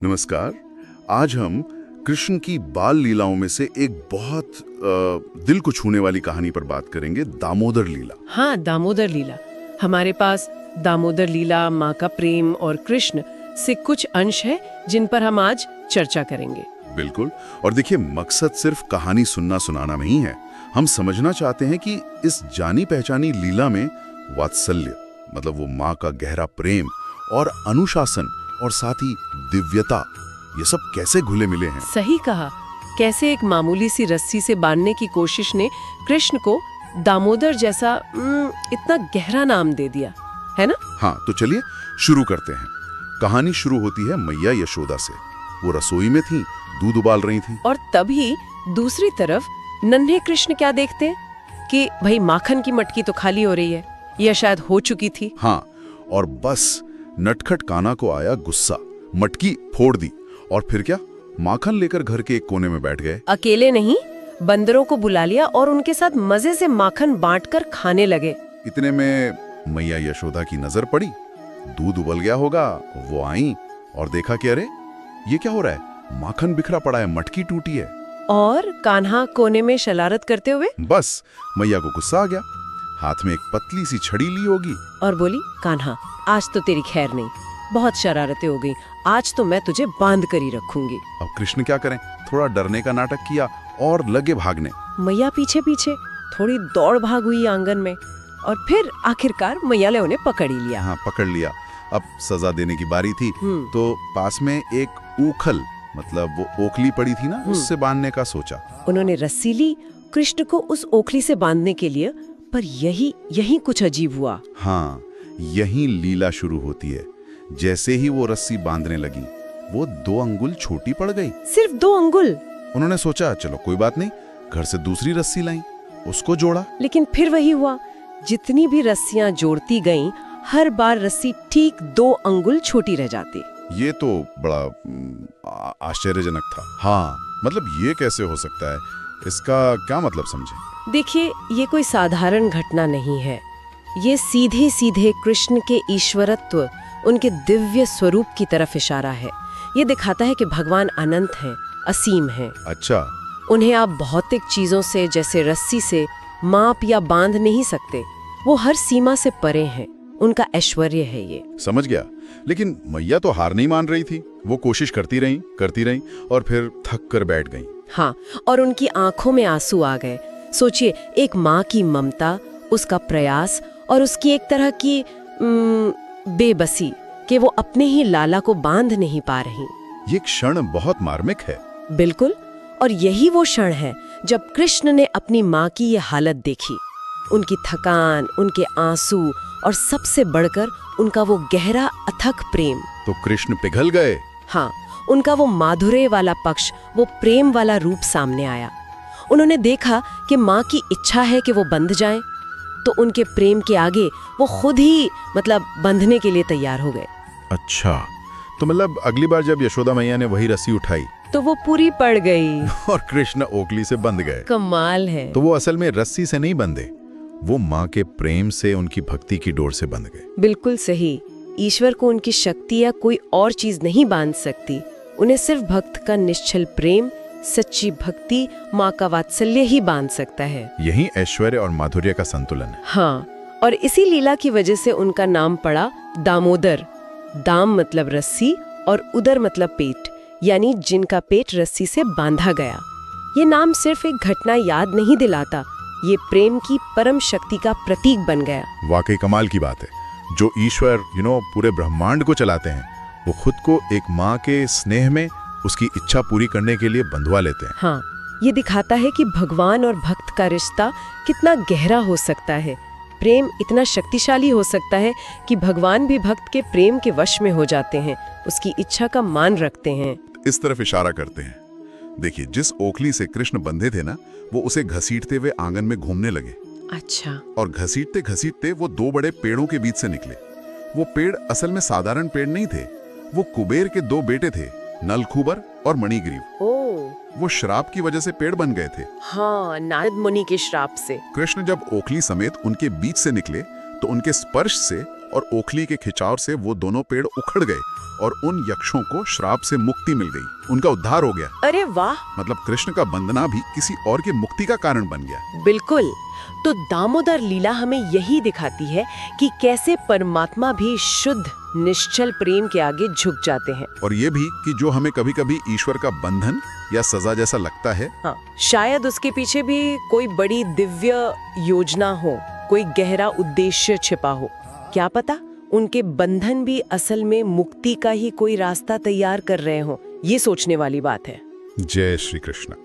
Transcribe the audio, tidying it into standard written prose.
नमस्कार। आज हम कृष्ण की बाल लीलाओं में से एक बहुत दिल को छूने वाली कहानी पर बात करेंगे, दामोदर लीला। हाँ, दामोदर लीला। हमारे पास दामोदर लीला, माँ का प्रेम और कृष्ण से कुछ अंश है जिन पर हम आज चर्चा करेंगे। बिल्कुल। और देखिए, मकसद सिर्फ कहानी सुनना सुनाना नहीं है। हम समझना चाहते हैं कि इस जानी पहचानी लीला में वात्सल्य, मतलब वो माँ का गहरा प्रेम और अनुशासन और साथ ही दिव्यता, ये सब कैसे घुले मिले हैं। सही कहा। कैसे एक मामूली सी रस्सी से बांधने की कोशिश ने कृष्ण को दामोदर जैसा इतना गहरा नाम दे दिया, है ना? हाँ, तो चलिए शुरू करते हैं। कहानी शुरू होती है मैया यशोदा से। वो रसोई में थी, दूध उबाल रही थी। और तभी दूसरी तरफ नन्हे कृष्ण क्या देखते हैं कि भाई माखन की मटकी तो खाली हो रही है, या शायद हो चुकी थी। हाँ, और बस नटखट काना को आया गुस्सा, मटकी फोड़ दी और फिर क्या, माखन लेकर घर के एक कोने में बैठ गए। अकेले नहीं, बंदरों को बुला लिया और उनके साथ मजे से माखन बांटकर खाने लगे। इतने में मैया यशोदा की नजर पड़ी। दूध उबल गया होगा, वो आई और देखा कि अरे ये क्या हो रहा है, माखन बिखरा पड़ा है, मटकी टूटी है। और कान्हा कोने में शरारत करते हुए बस मैया को गुस्सा आ गया, हाथ में एक पतली सी छड़ी ली होगी और बोली, कान्हा आज तो तेरी खैर नहीं, बहुत शरारतें हो गई, आज तो मैं तुझे बांध कर ही रखूंगी। अब कृष्ण क्या करें, थोड़ा डरने का नाटक किया और लगे भागने। मैया पीछे पीछे थोड़ी दौड़ भाग हुई आंगन में और फिर आखिरकार मैया ने उन्हें पकड़ ही लिया। हाँ, पकड़ लिया। अब सजा देने की बारी थी। तो पास में एक ऊखल, मतलब वो ओखली पड़ी थी ना, उससे बांधने का सोचा। उन्होंने रस्सी ली कृष्ण को उस ओखली से बांधने के लिए, पर यही कुछ अजीब हुआ। हाँ, यही लीला शुरू होती है। जैसे ही वो रस्सी बांधने लगी, वो 2 अंगुल छोटी पड़ गई। सिर्फ 2 अंगुल। उन्होंने सोचा चलो कोई बात नहीं, घर से दूसरी रस्सी लाई, उसको जोड़ा। लेकिन फिर वही हुआ, जितनी भी रस्सियां जोड़ती गईं, हर बार रस्सी ठीक 2 अंगुल छोटी रह जाती। ये तो बड़ा आश्चर्यजनक था। हाँ, मतलब ये कैसे हो सकता है, इसका क्या मतलब समझे? देखिए, ये कोई साधारण घटना नहीं है। ये सीधे सीधे कृष्ण के ईश्वरत्व, उनके दिव्य स्वरूप की तरफ इशारा है। ये दिखाता है कि भगवान अनंत हैं, असीम हैं। अच्छा। उन्हें आप भौतिक चीजों से, जैसे रस्सी से माप या बांध नहीं सकते। वो हर सीमा से परे हैं। उनका ऐश्वर्य है ये। समझ गया। लेकिन मैया तो हार नहीं मान रही थी। वो कोशिश करती रही और फिर थक कर बैठ गई। हाँ, और उनकी आंखों में आंसू आ गए। सोचिए, एक माँ की ममता, उसका प्रयास और उसकी एक तरह की बेबसी कि वो अपने ही लाला को बांध नहीं पा रही। ये क्षण बहुत मार्मिक है। बिल्कुल। और यही वो क्षण है जब कृष्ण ने अपनी माँ की ये हालत देखी, उनकी थकान, उनके आंसू और सबसे बढ़कर उनका वो गहरा अथक प्रेम। तो कृष्ण पिघल गए। हाँ, उनका वो माधुर्य वाला पक्ष, वो प्रेम वाला रूप सामने आया। उन्होंने देखा कि माँ की इच्छा है कि वो बंध जाएं, तो उनके प्रेम के आगे वो खुद ही बंधने के लिए तैयार हो गए। अच्छा, तो मतलब अगली बार जब यशोदा मैया ने वही रस्सी उठाई तो वो पूरी पड़ गई और कृष्ण ओखली से बंध गए। कमाल है। तो वो असल में रस्सी से नहीं बंधे, वो माँ के प्रेम से, उनकी भक्ति की डोर से बंध गए। बिल्कुल सही। ईश्वर को उनकी शक्ति या कोई और चीज नहीं बांध सकती। उन्हें सिर्फ भक्त का निश्चल प्रेम, सच्ची भक्ति, माँ का वात्सल्य ही बांध सकता है। यही ऐश्वर्य और माधुर्य का संतुलन है। हाँ, और इसी लीला की वजह से उनका नाम पड़ा दामोदर। दाम मतलब रस्सी और उदर मतलब पेट, यानी जिनका पेट रस्सी से बांधा गया। ये नाम सिर्फ एक घटना याद नहीं दिलाता, ये प्रेम की परम शक्ति का प्रतीक बन गया। वाकई कमाल की बात है। जो ईश्वर पूरे ब्रह्मांड को चलाते हैं, वो खुद को एक माँ के स्नेह में उसकी इच्छा पूरी करने के लिए बंधवा लेते हैं। हाँ, ये दिखाता है कि भगवान और भक्त का रिश्ता कितना गहरा हो सकता है। प्रेम इतना शक्तिशाली हो सकता है कि भगवान भी भक्त के प्रेम के वश में हो जाते हैं, उसकी इच्छा का मान रखते हैं। इस तरफ इशारा करते हैं। देखिए, जिस ओखली से कृष्ण बंधे थे ना, वो उसे घसीटते हुए आंगन में घूमने लगे। अच्छा। और घसीटते घसीटते वो 2 बड़े पेड़ों के बीच से निकले। वो पेड़ असल में साधारण पेड़ नहीं थे, वो कुबेर के 2 बेटे थे, नलखूबर और मणिग्रीव। वो श्राप की वजह से पेड़ बन गए थे। हाँ, नारद मुनि के श्राप से। कृष्ण जब ओखली समेत उनके बीच से निकले, तो उनके स्पर्श से और ओखली के खिंचाव से वो दोनों पेड़ उखड़ गए और उन यक्षों को श्राप से मुक्ति मिल गई, उनका उद्धार हो गया। अरे वाह! मतलब कृष्ण का बंदना भी किसी और की मुक्ति का कारण बन गया। बिल्कुल। तो दामोदर लीला हमें यही दिखाती है कि कैसे परमात्मा भी शुद्ध निश्चल प्रेम के आगे झुक जाते हैं। और ये भी कि जो हमें कभी-कभी ईश्वर का बंधन या सजा जैसा लगता है, हाँ, शायद उसके पीछे भी कोई बड़ी दिव्य योजना हो, कोई गहरा उद्देश्य छिपा हो। क्या पता उनके बंधन भी असल में मुक्ति का ही कोई रास्ता तैयार कर रहे हो। ये सोचने वाली बात है। जय श्री कृष्ण।